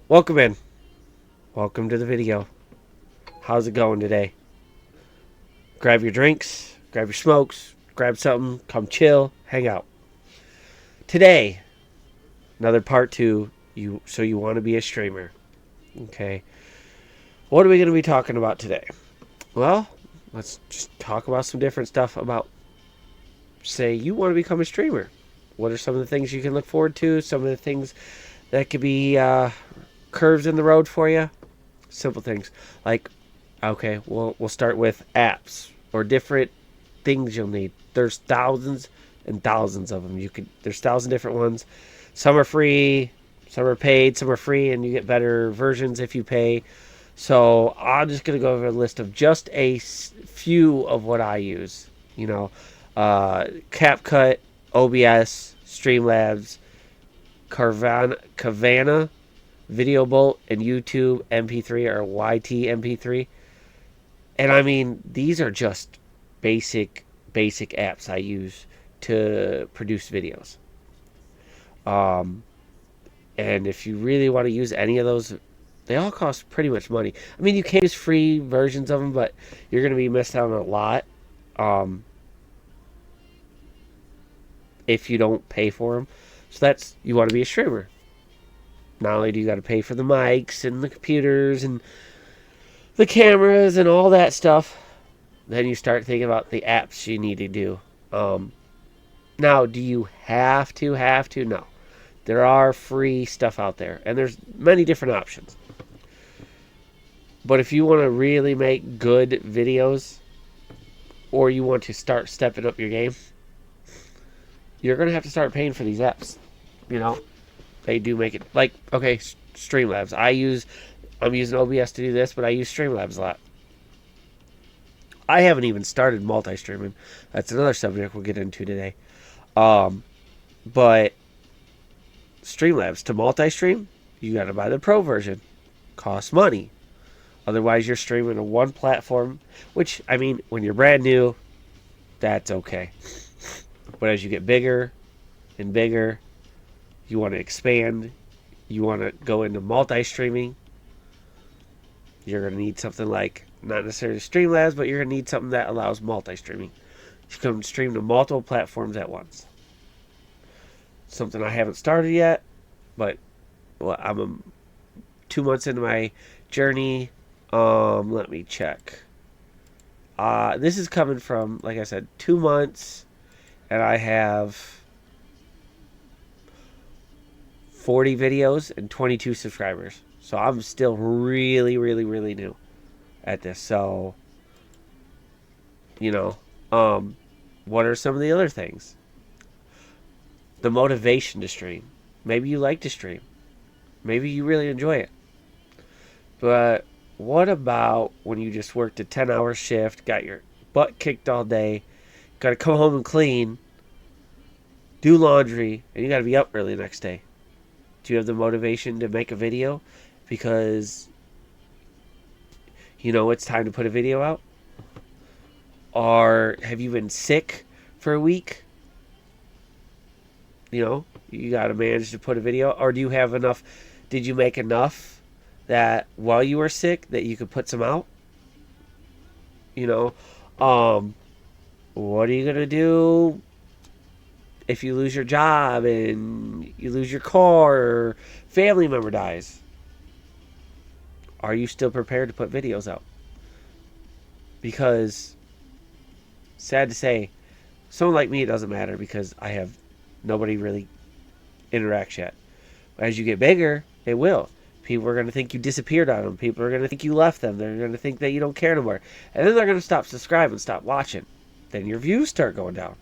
Welcome in. Welcome to the video. How's it going today? Grab your drinks, grab your smokes, grab something, come chill, hang out. Today, another part two. You want to be a streamer. Okay. What are we going to be talking about today? Well, let's just talk about some different stuff about, say, you want to become a streamer. What are some of the things you can look forward to? Some of the things that could be curves in the road for you? Simple things like, okay, we'll start with apps or different things you'll need. There's thousands and thousands of them. There's thousand different ones. Some are free, some are paid, some are free, and you get better versions if you pay. So I'm just gonna go over a list of just a few of what I use. CapCut, OBS, Streamlabs, Carvana, Video Bolt, and YouTube MP3 or YT MP3. And I mean, these are just basic apps I use to produce videos. And if you really want to use any of those, they all cost pretty much money. I mean, you can use free versions of them, but you're going to be missing out on a lot if you don't pay for them. So you want to be a streamer. Not only do you got to pay for the mics and the computers and the cameras and all that stuff, then you start thinking about the apps you need to do. Now, do you have to? No. There are free stuff out there, and there's many different options. But if you want to really make good videos, or you want to start stepping up your game, you're going to have to start paying for these apps. They do make it, like, okay, Streamlabs. I'm using OBS to do this, but I use Streamlabs a lot. I haven't even started multi-streaming. That's another subject we'll get into today. But Streamlabs, to multi-stream, you got to buy the pro version. Costs money. Otherwise, you're streaming on one platform, which, I mean, when you're brand new, that's okay. But as you get bigger and bigger, you want to expand, you want to go into multi-streaming, you're going to need something like, not necessarily Streamlabs, but you're going to need something that allows multi-streaming. You can stream to multiple platforms at once. Something I haven't started yet, but I'm 2 months into my journey. Let me check. This is coming from, like I said, 2 months, and I have 40 videos and 22 subscribers. So I'm still really, really, really new at this. So, what are some of the other things? The motivation to stream. Maybe you like to stream. Maybe you really enjoy it. But what about when you just worked a 10-hour shift, got your butt kicked all day, got to come home and clean, do laundry, and you got to be up early the next day? Do you have the motivation to make a video because it's time to put a video out? Or have you been sick for a week? You got to manage to put a video. Or do you have enough? Did you make enough that while you were sick that you could put some out? What are you going to do if you lose your job and you lose your car or family member dies? Are you still prepared to put videos out? Because, sad to say, someone like me, it doesn't matter because I have nobody really interacts yet. As you get bigger, it will. People are going to think you disappeared on them. People are going to think you left them. They're going to think that you don't care anymore. And then they're going to stop subscribing, stop watching. Then your views start going down.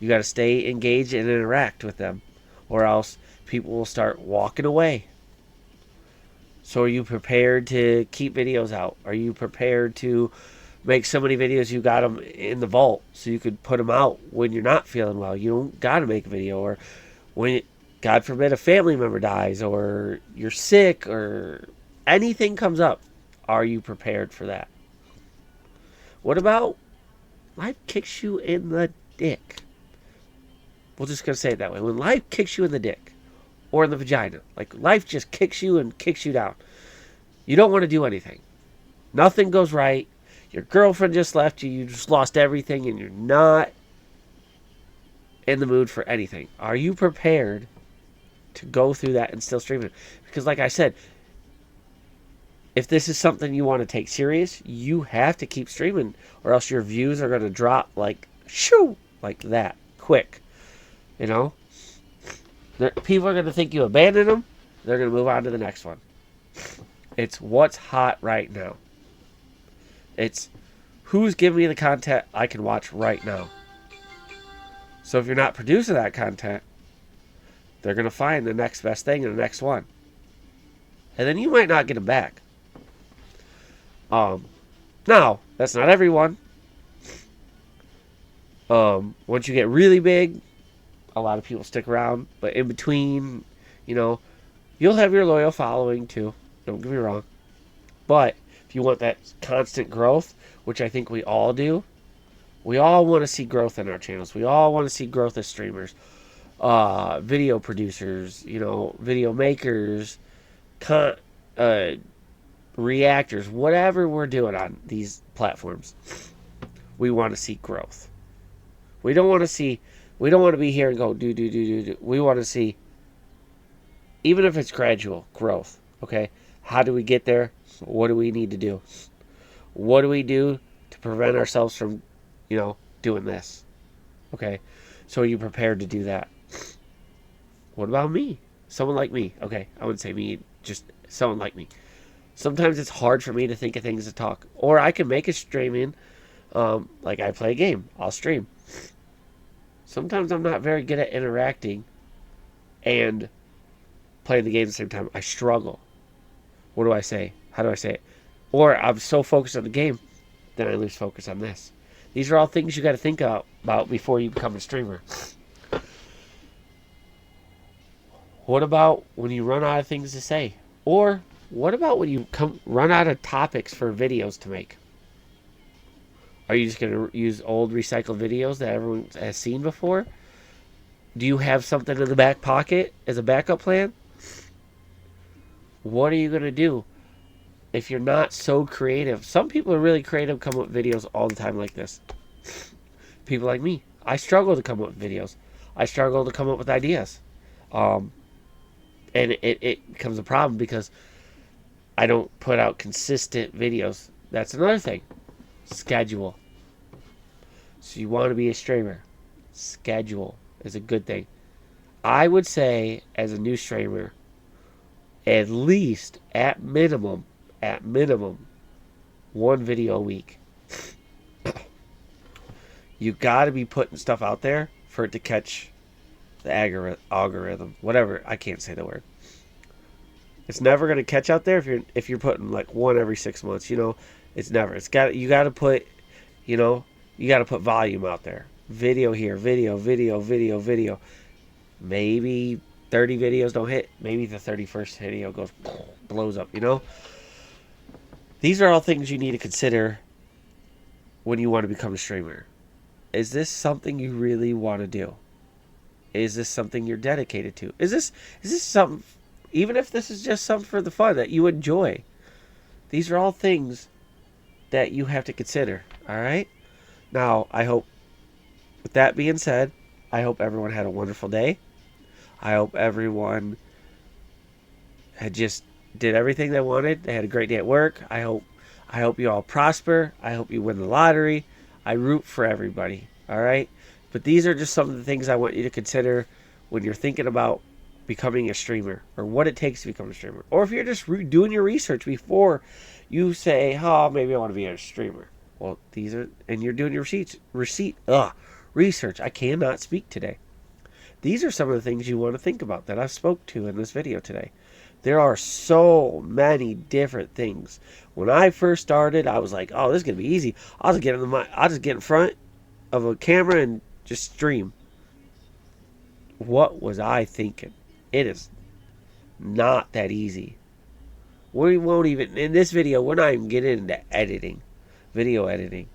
You got to stay engaged and interact with them, or else people will start walking away. So are you prepared to keep videos out? Are you prepared to make so many videos you got them in the vault so you could put them out when you're not feeling well? You don't got to make a video. Or when, God forbid, a family member dies or you're sick or anything comes up. Are you prepared for that? What about life kicks you in the dick? We're just going to say it that way. When life kicks you in the dick, or in the vagina. Like, life just kicks you and kicks you down. You don't want to do anything. Nothing goes right. Your girlfriend just left you. You just lost everything, and you're not in the mood for anything. Are you prepared to go through that and still stream it? Because like I said, if this is something you want to take serious, you have to keep streaming, or else your views are going to drop like shoo, like that, quick. You know? People are going to think you abandoned them. They're going to move on to the next one. It's what's hot right now. It's who's giving me the content I can watch right now. So if you're not producing that content, they're going to find the next best thing and the next one. And then you might not get them back. Now, that's not everyone. Once you get really big, a lot of people stick around. But in between, you know, you'll have your loyal following too. Don't get me wrong. But if you want that constant growth, which I think we all do, we all want to see growth in our channels. We all want to see growth as streamers, video producers, you know, video makers, reactors, whatever we're doing on these platforms. We want to see growth. We don't want to be here and go do. We want to see, even if it's gradual growth, okay? How do we get there? What do we need to do? What do we do to prevent ourselves from, you know, doing this? Okay? So are you prepared to do that? What about me? Someone like me. Okay, I wouldn't say me, just someone like me. Sometimes it's hard for me to think of things to talk. Or I can make a streaming, like I play a game. I'll stream. Sometimes I'm not very good at interacting and playing the game at the same time. I struggle. What do I say? How do I say it? Or I'm so focused on the game, then I lose focus on this. These are all things you got to think about before you become a streamer. What about when you run out of things to say? Or what about when you run out of topics for videos to make? Are you just going to use old recycled videos that everyone has seen before? Do you have something in the back pocket as a backup plan? What are you going to do if you're not so creative? Some people are really creative, come up with videos all the time like this. People like me, I struggle to come up with videos. I struggle to come up with ideas. And it becomes a problem because I don't put out consistent videos. That's another thing. Schedule. So you want to be a streamer. Schedule is a good thing. I would say, as a new streamer, at least, at minimum, one video a week. You got to be putting stuff out there for it to catch the algorithm. Whatever, I can't say the word. It's never going to catch out there if you're putting like one every 6 months. You know, it's never. You got to put, you know, you got to put volume out there. Video here, video. Maybe 30 videos don't hit. Maybe the 31st video blows up, you know? These are all things you need to consider when you want to become a streamer. Is this something you really want to do? Is this something you're dedicated to? Is this something, even if this is just something for the fun that you enjoy? These are all things that you have to consider, all right? Now, I hope, with that being said, I hope everyone had a wonderful day. I hope everyone had just did everything they wanted. They had a great day at work. I hope you all prosper. I hope you win the lottery. I root for everybody, all right? But these are just some of the things I want you to consider when you're thinking about becoming a streamer, or what it takes to become a streamer. Or if you're just doing your research before you say, oh, maybe I want to be a streamer. Well, these are, and you're doing your research. I cannot speak today. These are some of the things you want to think about that I spoke to in this video today. There are so many different things. When I first started, I was like, oh, this is going to be easy. I'll just get in front of a camera and just stream. What was I thinking? It is not that easy. We won't even, in this video, we're not even getting into editing. Video editing.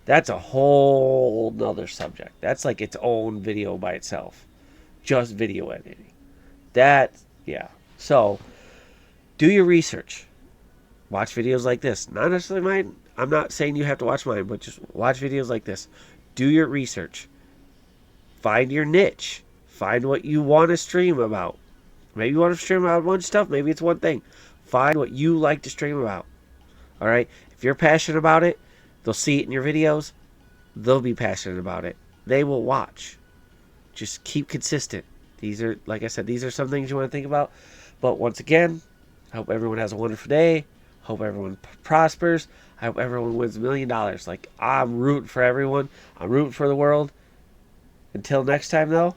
That's a whole nother subject. That's like its own video by itself. Just video editing. Yeah. So, do your research. Watch videos like this. Not necessarily mine. I'm not saying you have to watch mine, but just watch videos like this. Do your research. Find your niche. Find what you want to stream about. Maybe you want to stream about one stuff. Maybe it's one thing. Find what you like to stream about. All right? If you're passionate about it, they'll see it in your videos. They'll be passionate about it. They will watch. Just keep consistent. These are, like I said, these are some things you want to think about. But once again, I hope everyone has a wonderful day. Hope everyone prospers. I hope everyone wins $1 million. Like, I'm rooting for everyone. I'm rooting for the world. Until next time, though,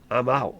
I'm out.